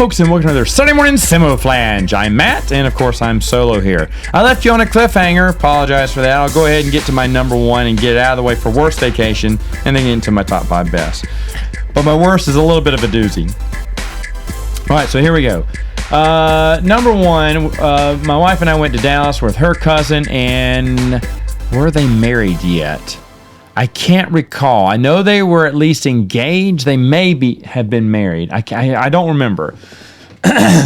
folks, and welcome to another Sunday morning Samoflange. I'm Matt, and of course, I'm solo here. I left you on a cliffhanger. Apologize for that. I'll go ahead and get to my number one and get it out of the way for worst vacation, and then get into my top 5 best. But my worst is a little bit of a doozy. All right, so here we go. Number one, my wife and I went to Dallas with her cousin, and were they married yet? I can't recall. I know they were at least engaged. They may have been married. I don't remember.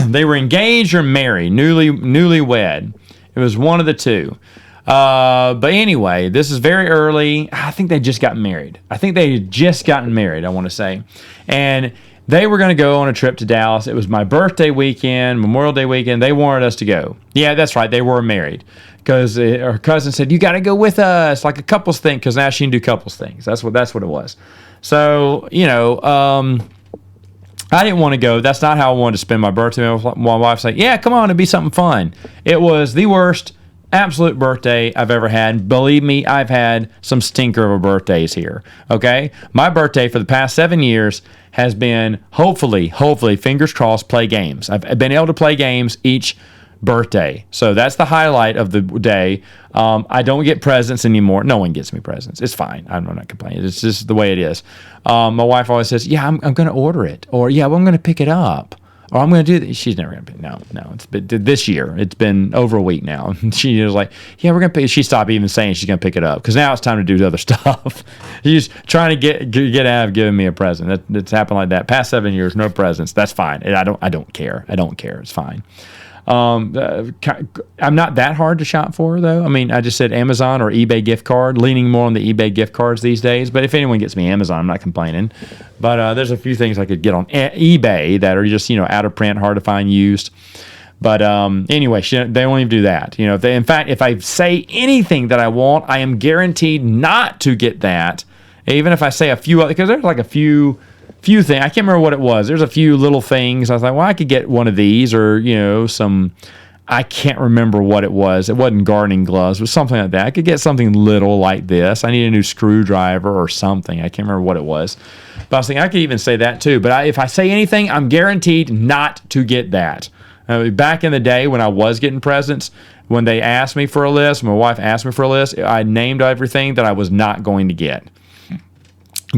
They were engaged or married, newlywed. It was one of the two. But anyway, this is very early. I think they just got married. I want to say. And they were going to go on a trip to Dallas. It was my birthday weekend, Memorial Day weekend. They wanted us to go. Yeah, that's right. They were married. Because her cousin said, you got to go with us, like a couples thing, because now she can do couples things. That's what it was. So, I didn't want to go. That's not how I wanted to spend my birthday. My wife's like, yeah, come on, it'd be something fun. It was the worst absolute birthday I've ever had. Believe me, I've had some stinker of birthdays here, okay? My birthday for the past 7 years has been, hopefully, fingers crossed, play games. I've been able to play games each birthday. So that's the highlight of the day. I don't get presents anymore. No one gets me presents. It's fine. I'm not complaining. It's just the way it is. My wife always says, yeah, I'm going to order it. Or, yeah, well, I'm going to pick it up. Or I'm going to do this. She's never going to pick it. No. It's been this year. It's been over a week now. She was like, yeah, we're going to pick it. She stopped even saying she's going to pick it up because now it's time to do other stuff. She's trying to get out of giving me a present. It's happened like that. Past 7 years, no presents. That's fine. I don't care. It's fine. I'm not that hard to shop for, though. I mean, I just said Amazon or eBay gift card, leaning more on the eBay gift cards these days. But if anyone gets me Amazon, I'm not complaining. But there's a few things I could get on eBay that are just, out of print, hard to find used. But anyway, they won't even do that. In fact, if I say anything that I want, I am guaranteed not to get that. Even if I say a few other, because there's like a few things. I can't remember what it was. There's a few little things. I was like, well, I could get one of these or, some, I can't remember what it was. It wasn't gardening gloves. It was something like that. I could get something little like this. I need a new screwdriver or something. I can't remember what it was. But I was thinking I could even say that too. But if I say anything, I'm guaranteed not to get that. Back in the day when I was getting presents, when they asked me for a list, my wife asked me for a list, I named everything that I was not going to get.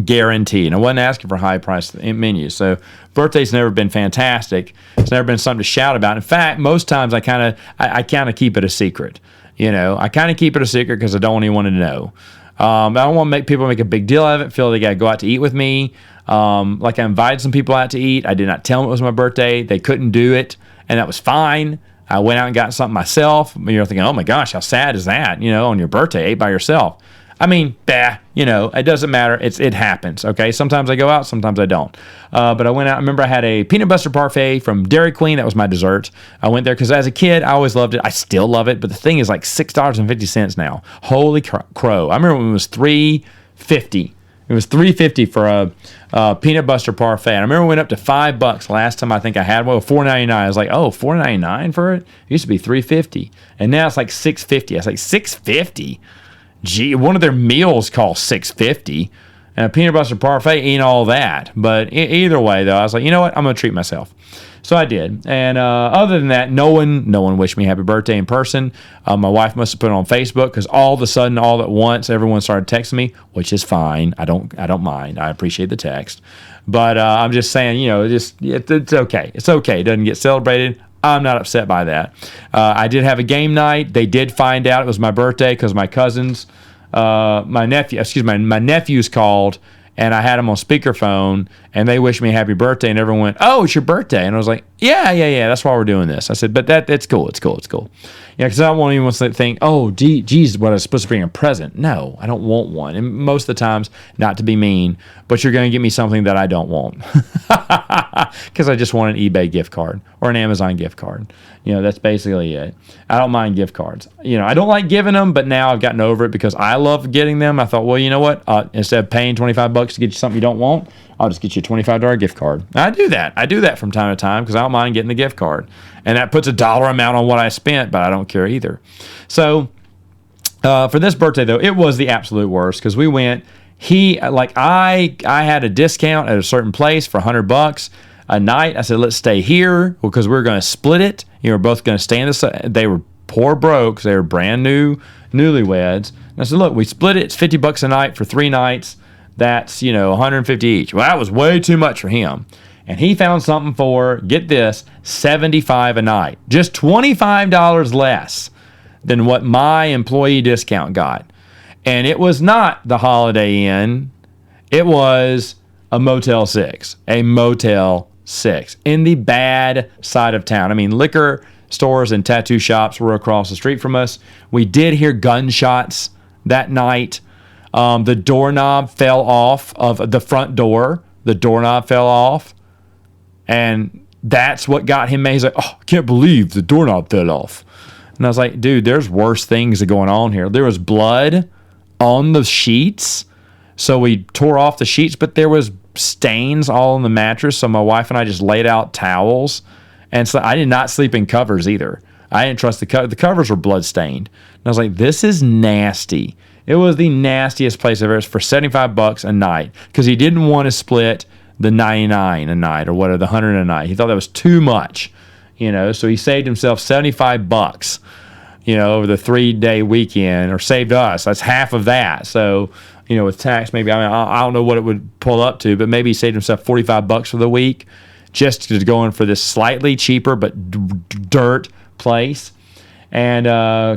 Guaranteed. And I wasn't asking for high price menus. So birthday's never been fantastic. It's never been something to shout about. In fact, most times I kind of keep it a secret. I kind of keep it a secret because I don't want anyone to know. I don't want to make people make a big deal of it, feel they got to go out to eat with me. Like I invited some people out to eat. I did not tell them it was my birthday. They couldn't do it, and that was fine. I went out and got something myself. You're thinking, oh my gosh, how sad is that? On your birthday, ate by yourself. I mean, it doesn't matter. It happens, okay? Sometimes I go out, sometimes I don't. But I went out. I remember I had a peanut butter parfait from Dairy Queen. That was my dessert. I went there because as a kid, I always loved it. I still love it, but the thing is like $6.50 now. Holy crow. I remember when it was $3.50. It was $3.50 for a peanut butter parfait. I remember it went up to $5 last time I think I had one. $4.99. I was like, oh, $4.99 for it? It used to be $3.50. And now it's like $6.50. I was like, $6.50? Gee, one of their meals costs $6.50, and a peanut butter parfait ain't all that. But either way, though, I was like, you know what? I'm going to treat myself. So I did. And other than that, no one wished me happy birthday in person. My wife must have put it on Facebook because all of a sudden, all at once, everyone started texting me, which is fine. I don't mind. I appreciate the text. But I'm just saying, it's okay. It's okay. It doesn't get celebrated. I'm not upset by that. I did have a game night. They did find out it was my birthday because my my nephews called, and I had them on speakerphone, and they wished me a happy birthday, and everyone went, oh, it's your birthday. And I was like, yeah, that's why we're doing this. I said, but it's cool. It's cool. Because I don't want anyone to think, oh, geez, what I was supposed to bring a present. No, I don't want one. And most of the times, not to be mean, but you're going to give me something that I don't want. Because I just want an eBay gift card or an Amazon gift card. That's basically it. I don't mind gift cards. I don't like giving them, but now I've gotten over it because I love getting them. I thought, well, you know what? Instead of paying $25 to get you something you don't want, I'll just get you a $25 gift card. I do that from time to time because I don't mind getting the gift card. And that puts a dollar amount on what I spent, but I don't care either. So for this birthday, though, it was the absolute worst because we went. I had a discount at a certain place for $100. a night. I said, let's stay here because we're going to split it. We're both going to stay in this. They were poor broke. They were brand new, newlyweds. And I said, look, we split it. It's $50 a night for 3 nights. That's, $150 each. Well, that was way too much for him. And he found something for, get this, $75 a night. Just $25 less than what my employee discount got. And it was not the Holiday Inn. It was a Motel 6. A Motel 6 in the bad side of town. I mean, liquor stores and tattoo shops were across the street from us. We did hear gunshots that night. The doorknob fell off of the front door. The doorknob fell off. And that's what got him mad. He's like, oh, I can't believe the doorknob fell off. And I was like, dude, there's worse things going on here. There was blood on the sheets. So we tore off the sheets, but there was stains all on the mattress. So my wife and I just laid out towels. And so I did not sleep in covers either. I didn't trust the covers were blood stained. And I was like, this is nasty. It was the nastiest place ever. It was for $75 a night because he didn't want to split the 99 a night or whatever, the 100 a night. He thought that was too much, so he saved himself $75, over the 3-day weekend, or saved us. That's half of that. So, with tax, maybe, I don't know what it would pull up to, but maybe he saved himself $45 for the week just to go in for this slightly cheaper but dirt place. And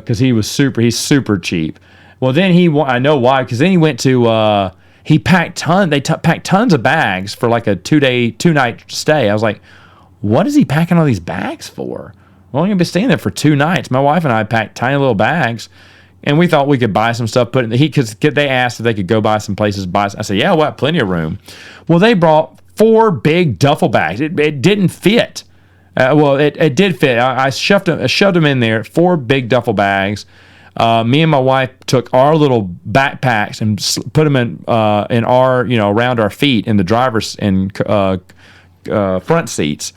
because he's super cheap. Well, then I know why, because then he went to, he packed packed tons of bags for like a 2-night stay. I was like, what is he packing all these bags for? We're only going to be staying there for 2 nights. My wife and I packed tiny little bags, and we thought we could buy some stuff, put in the heat, because they asked if they could go buy some places. I said, yeah, we'll have plenty of room. Well, they brought 4 big duffel bags. It didn't fit. It did fit. I shoved them in there, 4 big duffel bags. Me and my wife took our little backpacks and put them in our, around our feet in the driver's and front seats,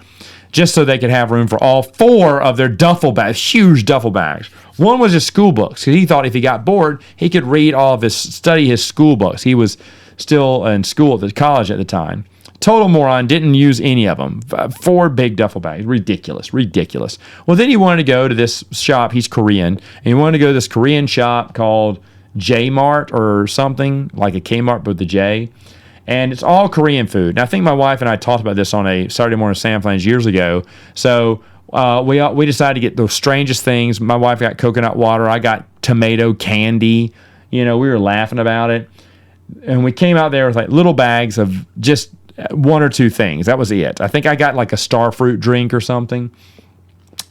just so they could have room for all 4 of their duffel bags, huge duffel bags. One was his school books, because he thought if he got bored, he could study his school books. He was still in school at the college at the time. Total moron, didn't use any of them. 4 big duffel bags. Ridiculous. Well, then he wanted to go to this shop. He's Korean. And he wanted to go to this Korean shop called J-Mart or something, like a Kmart with the J. And it's all Korean food. And I think my wife and I talked about this on a Saturday morning Samoflange years ago. So we decided to get the strangest things. My wife got coconut water. I got tomato candy. We were laughing about it. And we came out there with like little bags of just 1 or 2 things. That was it. I think I got like a star fruit drink or something.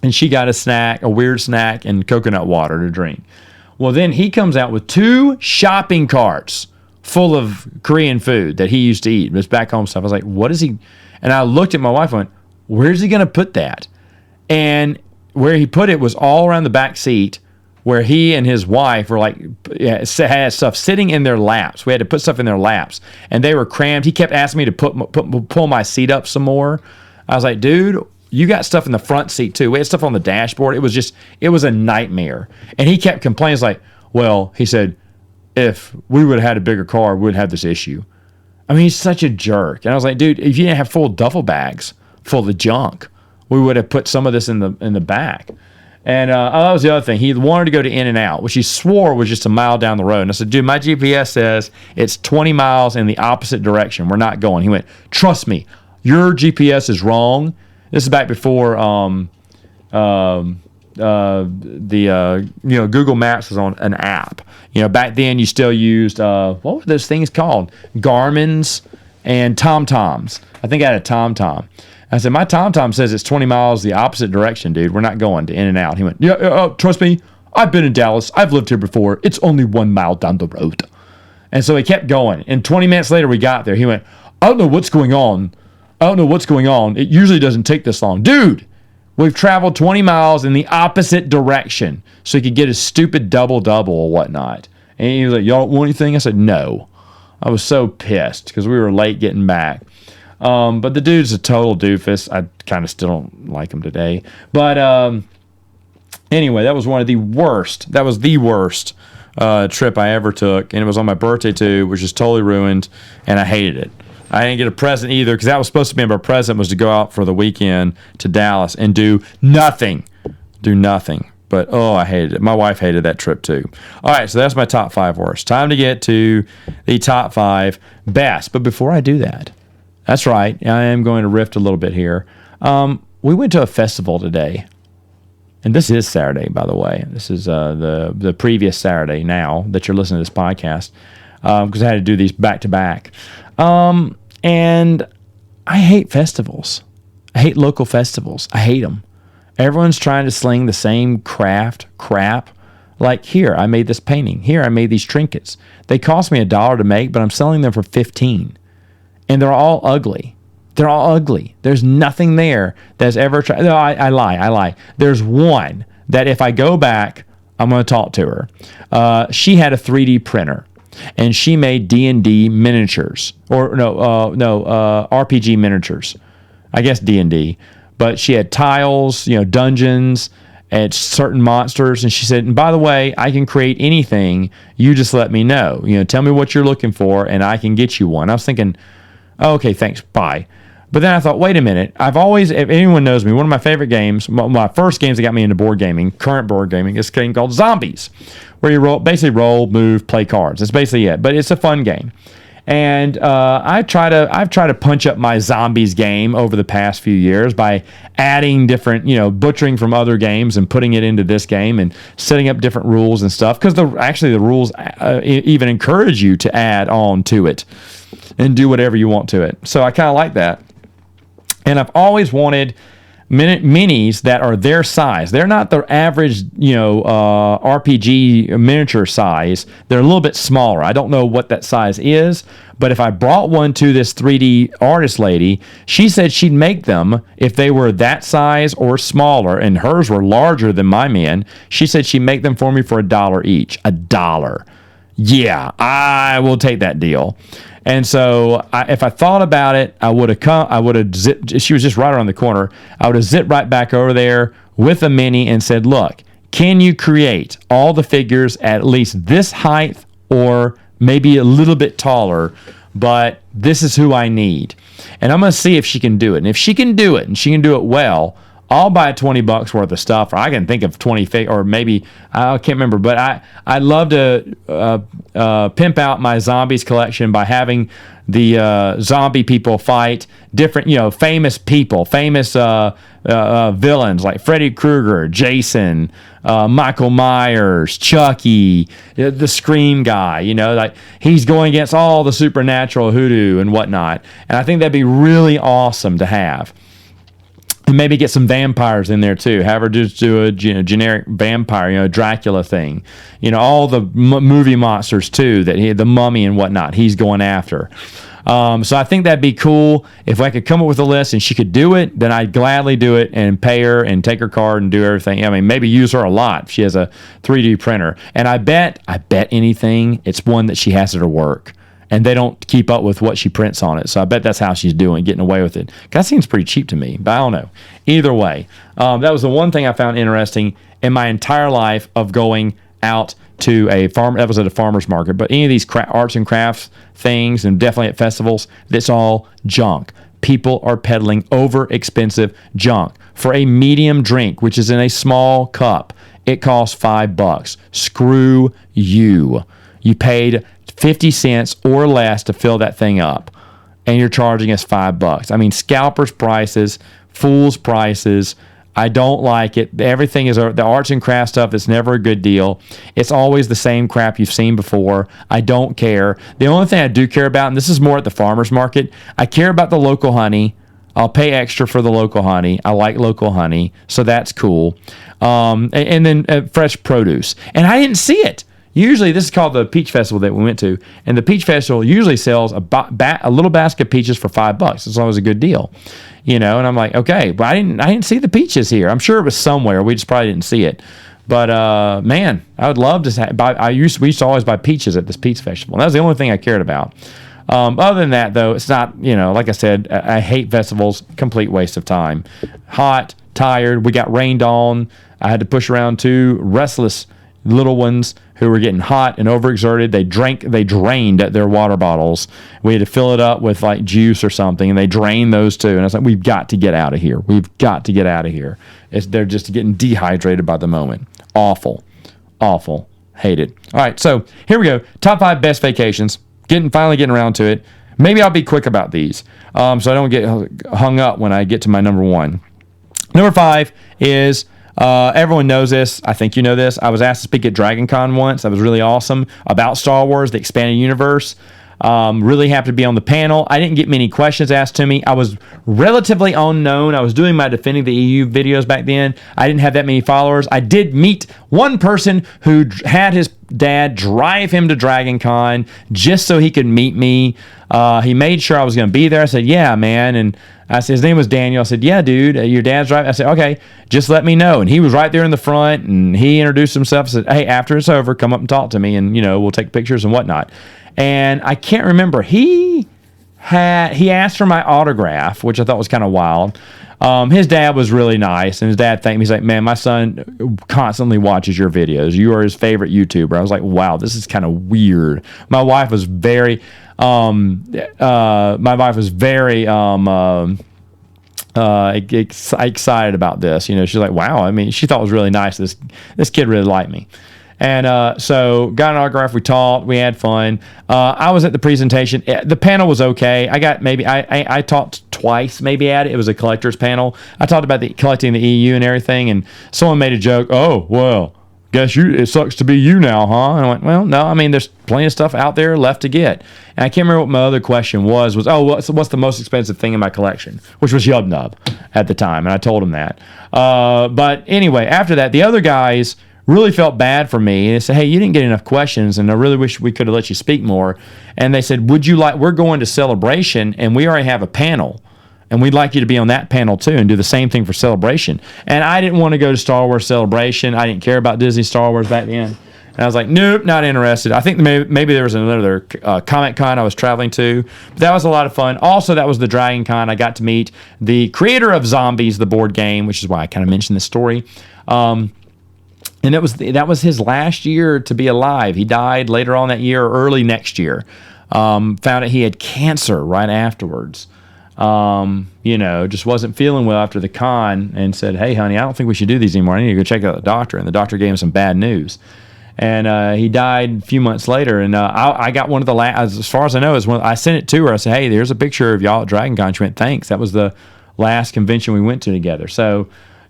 And she got a weird snack, and coconut water to drink. Well, then he comes out with 2 shopping carts full of Korean food that he used to eat. His back home stuff. I was like, what is he? And I looked at my wife and went, where's he going to put that? And where he put it was all around the back seat, where he and his wife were like, had stuff sitting in their laps. We had to put stuff in their laps, and they were crammed. He kept asking me to pull my seat up some more. I was like, dude, you got stuff in the front seat too. We had stuff on the dashboard. It was a nightmare. And he kept complaining. He's like, well, he said, if we would have had a bigger car, we wouldn't have this issue. I mean, he's such a jerk. And I was like, dude, if you didn't have full duffel bags full of junk, we would have put some of this in the back. And that was the other thing. He wanted to go to In-N-Out, which he swore was just a mile down the road. And I said, dude, my GPS says it's 20 miles in the opposite direction. We're not going. He went, trust me, your GPS is wrong. This is back before Google Maps was on an app. Back then you still used what were those things called? Garmin's and TomToms. I think I had a TomTom. I said, my TomTom says it's 20 miles the opposite direction, dude. We're not going to In-N-Out. He went, yeah, trust me. I've been in Dallas. I've lived here before. It's only 1 mile down the road. And so he kept going. And 20 minutes later, we got there. He went, I don't know what's going on. It usually doesn't take this long. Dude, we've traveled 20 miles in the opposite direction so he could get his stupid double-double or whatnot. And he was like, y'all don't want anything? I said, no. I was so pissed because we were late getting back. But the dude's a total doofus. I kind of still don't like him today. But anyway, that was one of the worst. That was the worst trip I ever took. And it was on my birthday too, which is totally ruined. And I hated it. I didn't get a present either because that was supposed to be my present, was to go out for the weekend to Dallas and do nothing. But, I hated it. My wife hated that trip too. All right, so that's my top 5 worst. Time to get to the top 5 best. But before I do that, that's right, I am going to riff a little bit here. We went to a festival today. And this is Saturday, by the way. This is the previous Saturday now that you're listening to this podcast, because I had to do these back to back. And I hate festivals. I hate local festivals. I hate them. Everyone's trying to sling the same crap. Like, here, I made this painting. Here, I made these trinkets. They cost me $1 to make, but I'm selling them for $15. And they're all ugly. There's nothing there that's ever tried. No, I lie. There's one that if I go back, I'm going to talk to her. She had a 3D printer, and she made D&D miniatures. RPG miniatures. I guess D&D. But she had tiles, dungeons, and certain monsters. And she said, and by the way, I can create anything. You just let me know. Tell me what you're looking for, and I can get you one. I was thinking, okay, thanks, bye. But then I thought, wait a minute. I've always, if anyone knows me, one of my favorite games, my first games that got me into current board gaming, is a game called Zombies, where you basically roll, move, play cards. That's basically it. But it's a fun game. And I've tried to punch up my Zombies game over the past few years by adding different, butchering from other games and putting it into this game and setting up different rules and stuff. Because the rules even encourage you to add on to it and do whatever you want to it. So I kind of like that. And I've always wanted minis that are their size. They're not the average, RPG miniature size. They're a little bit smaller. I don't know what that size is, but if I brought one to this 3D artist lady, she said she'd make them if they were that size or smaller, and hers were larger than my man. She said she'd make them for me for $1 each. $1. Yeah, I will take that deal. And so if I thought about it, I would have zipped. She was just right around the corner. I would have zipped right back over there with a mini and said, look, can you create all the figures at least this height or maybe a little bit taller, but this is who I need. And I'm going to see if she can do it. And if she can do it and she can do it well, I'll buy $20 worth of stuff, or I can think of 20 or maybe I can't remember. But I'd love to pimp out my Zombies collection by having the zombie people fight different, famous people, famous villains like Freddy Krueger, Jason, Michael Myers, Chucky, the Scream guy. Like he's going against all the supernatural hoodoo and whatnot. And I think that'd be really awesome to have. And maybe get some vampires in there too. Have her just do a generic vampire, Dracula thing. All the movie monsters too, the Mummy and whatnot, he's going after. So I think that'd be cool. If I could come up with a list and she could do it, then I'd gladly do it and pay her and take her card and do everything. I mean, maybe use her a lot if she has a 3D printer. And I bet anything, it's one that she has at her work. And they don't keep up with what she prints on it. So I bet that's how she's getting away with it. That seems pretty cheap to me, but I don't know. Either way, that was the one thing I found interesting in my entire life of going out to a farm. That was at a farmer's market. But any of these arts and crafts things, and definitely at festivals, it's all junk. People are peddling over expensive junk. For a medium drink, which is in a small cup, it costs $5. Screw you. You paid 50 cents or less to fill that thing up, and you're charging us $5. I mean, scalpers prices, fools prices. I don't like it. Everything is the arts and crafts stuff. It's never a good deal. It's always the same crap you've seen before. I don't care. The only thing I do care about, and this is more at the farmer's market, I care about the local honey. I'll pay extra for the local honey. I like local honey, so that's cool. And then fresh produce. And I didn't see it. Usually, this is called the Peach Festival that we went to, and the Peach Festival usually sells a little basket of peaches for $5. It's always a good deal, And I'm like, okay, but I didn't see the peaches here. I'm sure it was somewhere. We just probably didn't see it. But man, I would love to buy. We used to always buy peaches at this Peach Festival. And that was the only thing I cared about. Other than that, though, it's not. Like I said, I hate festivals. Complete waste of time. Hot, tired. We got rained on. I had to push around too. Restless. little ones who were getting hot and overexerted. They drained their water bottles. We had to fill it up with like juice or something, and they drained those too. And I was like, we've got to get out of here. We've got to get out of here. They're just getting dehydrated by the moment. Awful. Hate it. All right, so here we go. Top 5 best vacations. Finally getting around to it. Maybe I'll be quick about these, so I don't get hung up when I get to my number 1. Number 5 is, everyone knows this. I think you know this. I was asked to speak at Dragon Con once. That was really awesome, about Star Wars, the expanded universe. Really happy to be on the panel. I didn't get many questions asked to me. I was relatively unknown. I was doing my Defending the EU videos back then. I didn't have that many followers. I did meet one person who had his dad drive him to Dragon Con just so he could meet me. He made sure I was going to be there. I said, yeah, man. And I said, his name was Daniel. I said, yeah, dude, your dad's driving. I said, okay, just let me know. And he was right there in the front, and he introduced himself. I said, hey, after it's over, come up and talk to me, and, we'll take pictures and whatnot. And I can't remember. He asked for my autograph, which I thought was kind of wild. His dad was really nice, and his dad thanked me. He's like, man, my son constantly watches your videos. You are his favorite YouTuber. I was like, wow, this is kind of weird. My wife was very excited about this. She's like, wow. I mean, she thought it was really nice. This kid really liked me. And so got an autograph. We talked. We had fun. I was at the presentation. The panel was okay. I talked twice maybe at it. It was a collector's panel. I talked about collecting the EU and everything, and someone made a joke. Oh, well, guess it sucks to be you now, huh? And I went, well, no. I mean, there's plenty of stuff out there left to get. And I can't remember what my other question was, what's the most expensive thing in my collection? Which was Yub Nub at the time, and I told him that. But anyway, after that, the other guys really felt bad for me. And they said, hey, you didn't get enough questions, and I really wish we could have let you speak more. And they said, we're going to Celebration, and we already have a panel, and we'd like you to be on that panel too and do the same thing for Celebration. And I didn't want to go to Star Wars Celebration. I didn't care about Disney Star Wars back then. And I was like, nope, not interested. I think maybe there was another Comic Con I was traveling to. But that was a lot of fun. Also, that was the Dragon Con. I got to meet the creator of Zombies, the board game, which is why I kind of mentioned this story. And that was his last year to be alive. He died later on that year or early next year. Found out he had cancer right afterwards. Just wasn't feeling well after the con, and said, hey, honey, I don't think we should do these anymore. I need to go check out the doctor. And the doctor gave him some bad news. And he died a few months later. And I got one of the last, as far as I know, I sent it to her. I said, hey, there's a picture of y'all at Dragon Con. She went, thanks. That was the last convention we went to together. So,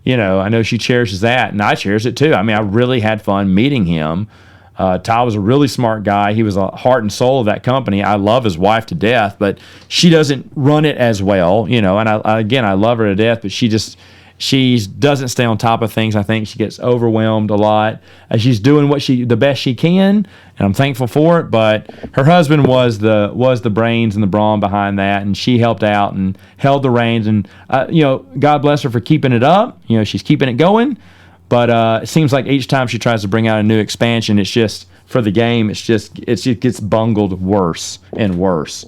I know she cherishes that, and I cherish it too. I mean, I really had fun meeting him. Ty was a really smart guy. He was a heart and soul of that company. I love his wife to death, but she doesn't run it as well, and I love her to death, but she doesn't stay on top of things. I think she gets overwhelmed a lot. She's doing the best she can, and I'm thankful for it. But her husband was the brains and the brawn behind that, and she helped out and held the reins. And God bless her for keeping it up. She's keeping it going. But it seems like each time she tries to bring out a new expansion, it's just for the game. It just gets bungled worse and worse.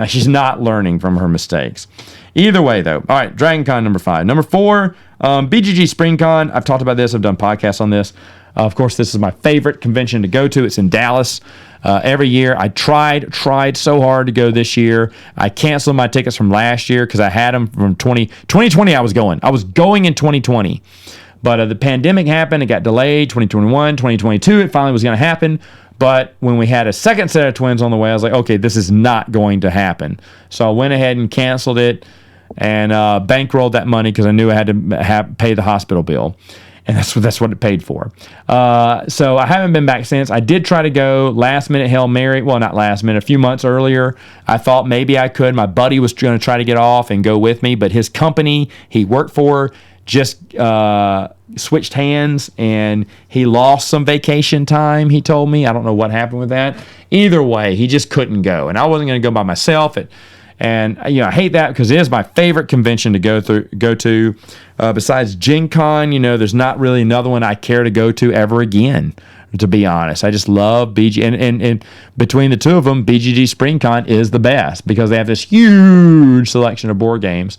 She's not learning from her mistakes. Either way, though. All right, Dragon Con number 5. Number 4, BGG Spring Con. I've talked about this. I've done podcasts on this. Of course, this is my favorite convention to go to. It's in Dallas every year. I tried so hard to go this year. I canceled my tickets from last year because I had them from 2020. I was going in 2020. But the pandemic happened. It got delayed. 2021, 2022, it finally was going to happen. But when we had a second set of twins on the way, I was like, okay, this is not going to happen. So I went ahead and canceled it and bankrolled that money because I knew I had to pay the hospital bill. And that's what it paid for. So I haven't been back since. I did try to go last minute Hail Mary. Well, not last minute, a few months earlier. I thought maybe I could. My buddy was going to try to get off and go with me, but his company he worked for just switched hands, and he lost some vacation time, he told me. I don't know what happened with that. Either way, he just couldn't go, and I wasn't going to go by myself. And I hate that because it is my favorite convention to go to. Besides Gen Con, there's not really another one I care to go to ever again, to be honest. I just love BG, and between the two of them, BGG Spring Con is the best because they have this huge selection of board games.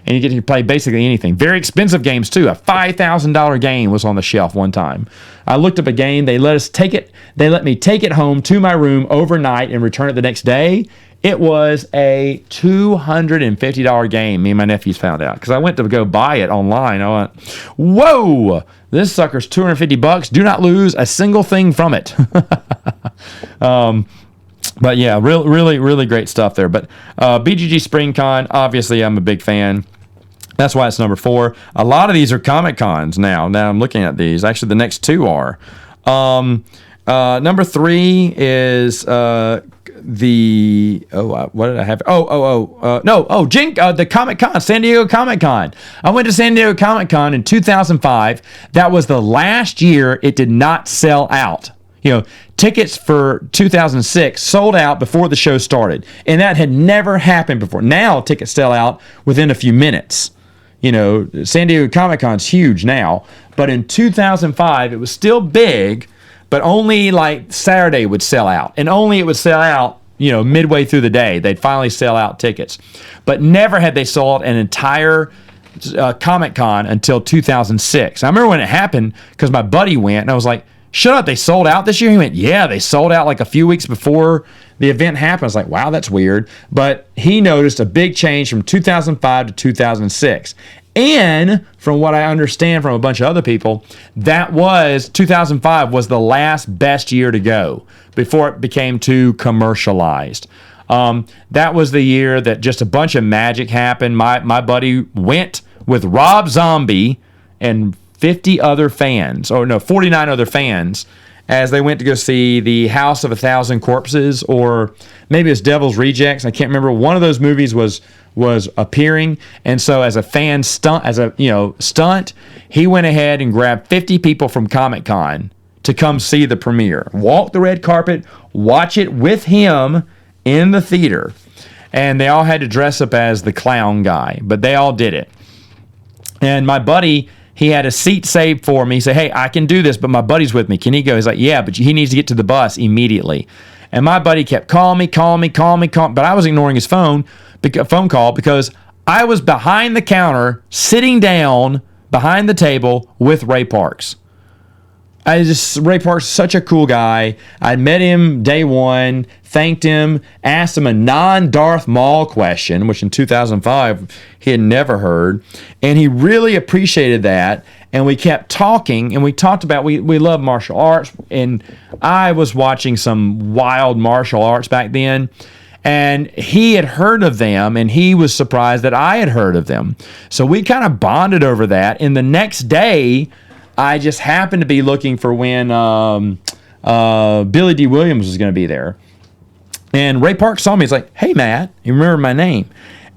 and you get to play basically anything. Very expensive games too. A $5,000 game was on the shelf one time. I looked up a game. They let me take it home to my room overnight and return it the next day. It was a $250 game. Me and my nephews found out because I went to go buy it online. I went, whoa, this sucker's $250. Do not lose a single thing from it. But yeah, really great stuff there. But BGG SpringCon, obviously I'm a big fan. That's why it's number 4. A lot of these are Comic Cons now. Now I'm looking at these. Actually, the next 2 are. Number 3 is what did I have? The Comic Con, San Diego Comic Con. I went to San Diego Comic Con in 2005. That was the last year it did not sell out. Tickets for 2006 sold out before the show started, and that had never happened before. Now tickets sell out within a few minutes. San Diego Comic Con's huge now, but in 2005 it was still big, but only like Saturday would sell out, and only it would sell out midway through the day. They'd finally sell out tickets, but never had they sold an entire Comic Con until 2006. I remember when it happened because my buddy went, and I was like, shut up, they sold out this year? He went, yeah, they sold out like a few weeks before the event happened. I was like, wow, that's weird. But he noticed a big change from 2005 to 2006. And from what I understand from a bunch of other people, 2005 was the last best year to go before it became too commercialized. That was the year that just a bunch of magic happened. My buddy went with Rob Zombie and 49 other fans as they went to go see the House of a Thousand Corpses, or maybe it's Devil's Rejects. I can't remember. One of those movies was appearing, and so as a fan stunt, he went ahead and grabbed 50 people from Comic Con to come see the premiere, walk the red carpet, watch it with him in the theater, and they all had to dress up as the clown guy, but they all did it. And my buddy, he had a seat saved for me. He said, hey, I can do this, but my buddy's with me. Can he go? He's like, yeah, but he needs to get to the bus immediately. And my buddy kept calling me, but I was ignoring his phone call because I was behind the counter, sitting down behind the table with Ray Parks. Ray Parks is such a cool guy. I met him day one, thanked him, asked him a non-Darth Maul question, which in 2005 he had never heard, and he really appreciated that. And we kept talking, and we talked about we love martial arts, and I was watching some wild martial arts back then, and he had heard of them, and he was surprised that I had heard of them. So we kind of bonded over that. And the next day, I just happened to be looking for when Billy D. Williams was going to be there. And Ray Park saw me. He's like, hey, Matt, you remember my name?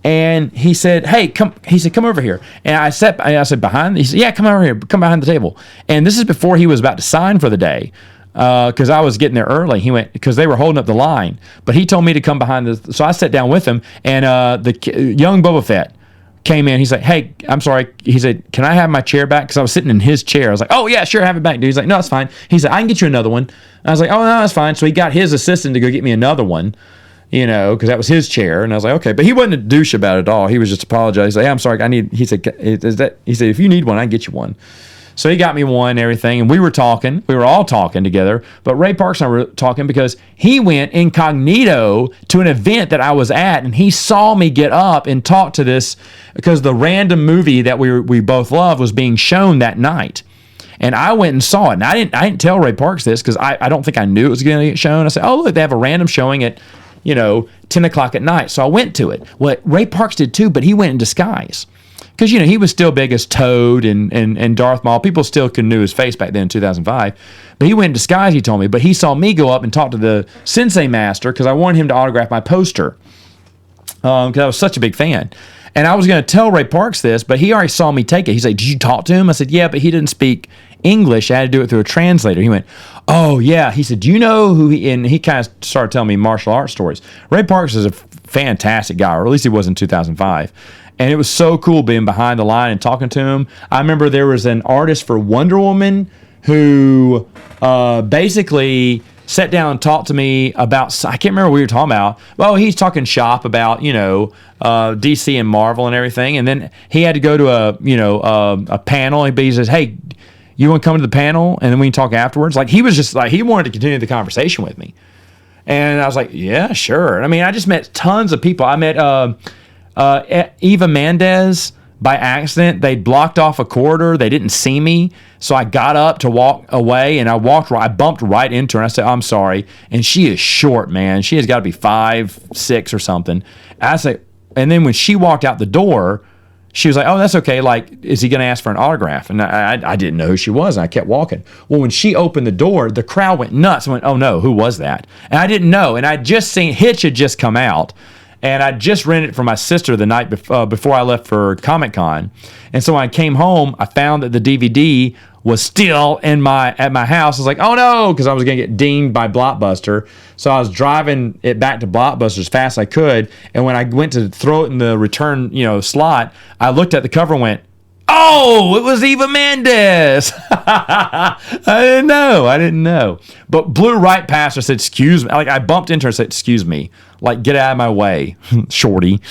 And he said, hey, come. He said, come over here. And I said, behind? He said, yeah, come over here. Come behind the table. And this is before he was about to sign for the day, because I was getting there early. He went, because they were holding up the line. But he told me to come behind so I sat down with him. And the young Boba Fett came in. He's like, hey, I'm sorry. He said, can I have my chair back? Because I was sitting in his chair. I was like, oh, yeah, sure, have it back, dude. He's like, no, it's fine. He said, I can get you another one. I was like, oh, no, that's fine. So he got his assistant to go get me another one, because that was his chair. And I was like, okay. But he wasn't a douche about it at all. He was just apologizing. He's like, hey, I'm sorry. He said, if you need one, I can get you one. So he got me one and everything, and we were talking. We were all talking together. But Ray Parks and I were talking because he went incognito to an event that I was at, and he saw me get up and talk to this because the random movie that we both loved was being shown that night. And I went and saw it. And I didn't tell Ray Parks this because I don't think I knew it was going to get shown. I said, oh, look, they have a random showing at 10 o'clock at night. So I went to it. Well, Ray Parks did too, but he went in disguise. Because, he was still big as Toad and Darth Maul. People still could knew his face back then in 2005. But he went in disguise, he told me. But he saw me go up and talk to the Sensei Master because I wanted him to autograph my poster. Because I was such a big fan. And I was going to tell Ray Parks this, but he already saw me take it. He's like, did you talk to him? I said, yeah, but he didn't speak English. I had to do it through a translator. He went, oh, yeah. He said, do you know who he... And he kind of started telling me martial arts stories. Ray Parks is a fantastic guy, or at least he was in 2005. And it was so cool being behind the line and talking to him. I remember there was an artist for Wonder Woman who basically sat down and talked to me about, I can't remember what we were talking about. Well, he's talking shop about, DC and Marvel and everything. And then he had to go to a panel. And he says, hey, you want to come to the panel? And then we can talk afterwards. Like, he was just like, he wanted to continue the conversation with me. And I was like, yeah, sure. I mean, I just met tons of people. I met Eva Mendes by accident. They blocked off a corridor. They didn't see me. So I got up to walk away, and I bumped right into her. And I said, I'm sorry. And she is short, man. She has got to be 5'6" or something. And then when she walked out the door, she was like, oh, that's okay. Like, is he going to ask for an autograph? And I didn't know who she was, and I kept walking. Well, when she opened the door, the crowd went nuts. I went, oh, no, who was that? And I didn't know. And I'd just seen Hitch had just come out, and I just rented it for my sister the night before I left for Comic-Con. And so when I came home, I found that the DVD was still at my house. I was like, oh no, because I was going to get dinged by Blockbuster. So I was driving it back to Blockbuster as fast as I could. And when I went to throw it in the return, slot, I looked at the cover and went, oh, it was Eva Mendes. I didn't know. But blew right past her, said, excuse me. Like, I bumped into her and said, excuse me. Like, get out of my way, shorty.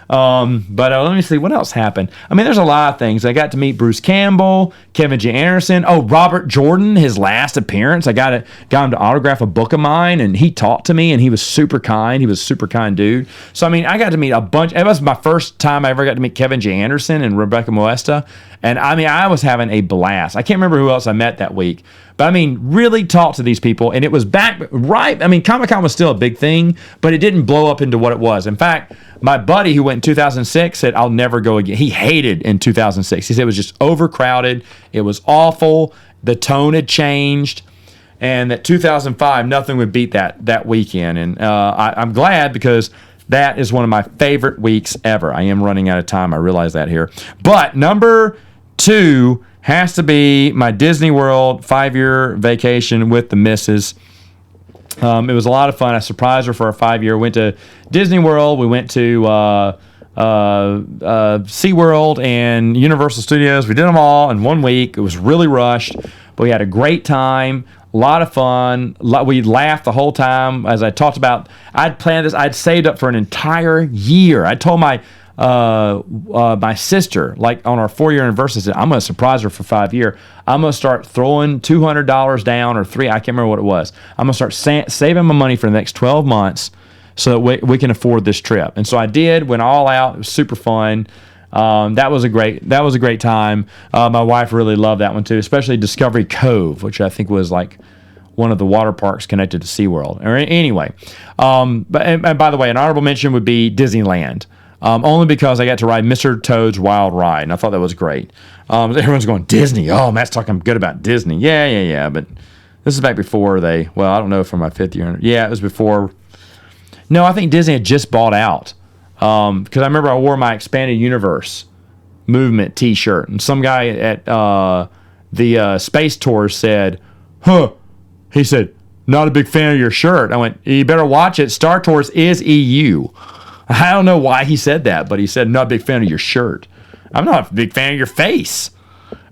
But let me see, what else happened? I mean, there's a lot of things. I got to meet Bruce Campbell, Kevin J. Anderson. Oh, Robert Jordan, his last appearance. I got him to autograph a book of mine, and he talked to me, and he was super kind. He was a super kind dude. So, I mean, I got to meet a bunch. It was my first time I ever got to meet Kevin J. Anderson and Rebecca Moesta. And, I mean, I was having a blast. I can't remember who else I met that week. But, I mean, really talked to these people, and it was Comic-Con was still a big thing, but it didn't blow up into what it was. In fact, my buddy who went in 2006 said, I'll never go again. He hated in 2006. He said it was just overcrowded. It was awful. The tone had changed. And that 2005, nothing would beat that weekend. And I'm glad, because that is one of my favorite weeks ever. I am running out of time. I realize that here. But number 2 has to be my Disney World 5-year vacation with the missus. It was a lot of fun. I surprised her for a 5-year. Went to Disney World. We went to SeaWorld and Universal Studios. We did them all in 1 week. It was really rushed, but we had a great time. A lot of fun. We laughed the whole time. As I talked about, I'd planned this. I'd saved up for an entire year. I told my sister, like on our 4-year anniversary, said, I'm going to surprise her for 5 years. I'm going to start throwing $200 down, or $300. I can't remember what it was. I'm going to start saving my money for the next 12 months so that we can afford this trip. And so I did, went all out. It was super fun. That was a great time. My wife really loved that one too, especially Discovery Cove, which I think was like one of the water parks connected to SeaWorld. Anyway, but by the way, an honorable mention would be Disneyland. Only because I got to ride Mr. Toad's Wild Ride, and I thought that was great. Everyone's going, Disney. Oh, Matt's talking good about Disney. Yeah. But this is back before I don't know, for my 5th year. Yeah, it was before. No, I think Disney had just bought out. Because I remember I wore my Expanded Universe movement T-shirt, and some guy at the Space Tour said, he said, not a big fan of your shirt. I went, you better watch it. Star Tours is EU. I don't know why he said that, but he said, not a big fan of your shirt. I'm not a big fan of your face.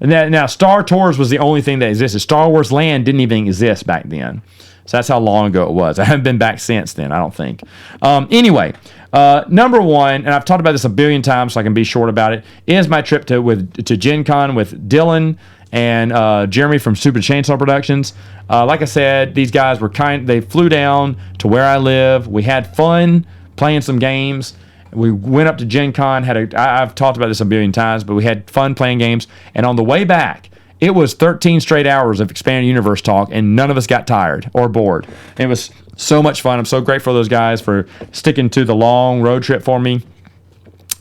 And now, Star Tours was the only thing that existed. Star Wars Land didn't even exist back then. So that's how long ago it was. I haven't been back since then, I don't think. Anyway, number 1, and I've talked about this a billion times so I can be short about it, is my trip to Gen Con with Dylan and Jeremy from Super Chainsaw Productions. Like I said, these guys were they flew down to where I live. We had fun playing some games. We went up to Gen Con, I've talked about this a billion times, but we had fun playing games. And on the way back, it was 13 straight hours of Expanded Universe talk, and none of us got tired or bored. It was so much fun. I'm so grateful to those guys for sticking to the long road trip for me.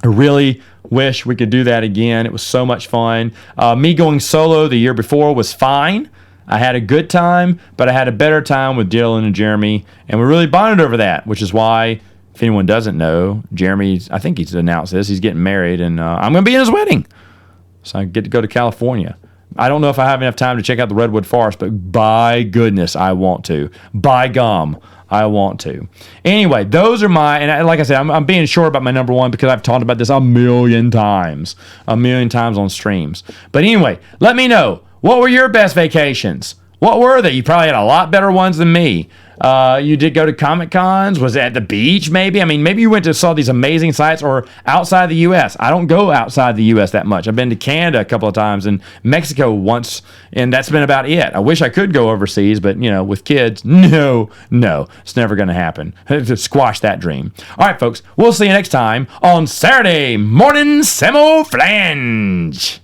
I really wish we could do that again. It was so much fun. Me going solo the year before was fine. I had a good time, but I had a better time with Dylan and Jeremy, and we really bonded over that, which is why, if anyone doesn't know, Jeremy, I think he's announced this, he's getting married, and I'm going to be in his wedding. So I get to go to California. I don't know if I have enough time to check out the Redwood Forest, but by goodness, I want to. By gum, I want to. Anyway, those are and like I said, I'm being short about my number 1 because I've talked about this a million times on streams. But anyway, let me know, what were your best vacations? What were they? You probably had a lot better ones than me. You did go to Comic Cons. Was it at the beach, maybe? I mean, maybe you went to saw these amazing sites or outside the U.S. I don't go outside the U.S. that much. I've been to Canada a couple of times and Mexico once, and that's been about it. I wish I could go overseas, but, with kids, no, it's never going to happen. Just squash that dream. All right, folks, we'll see you next time on Saturday Morning Samoflange.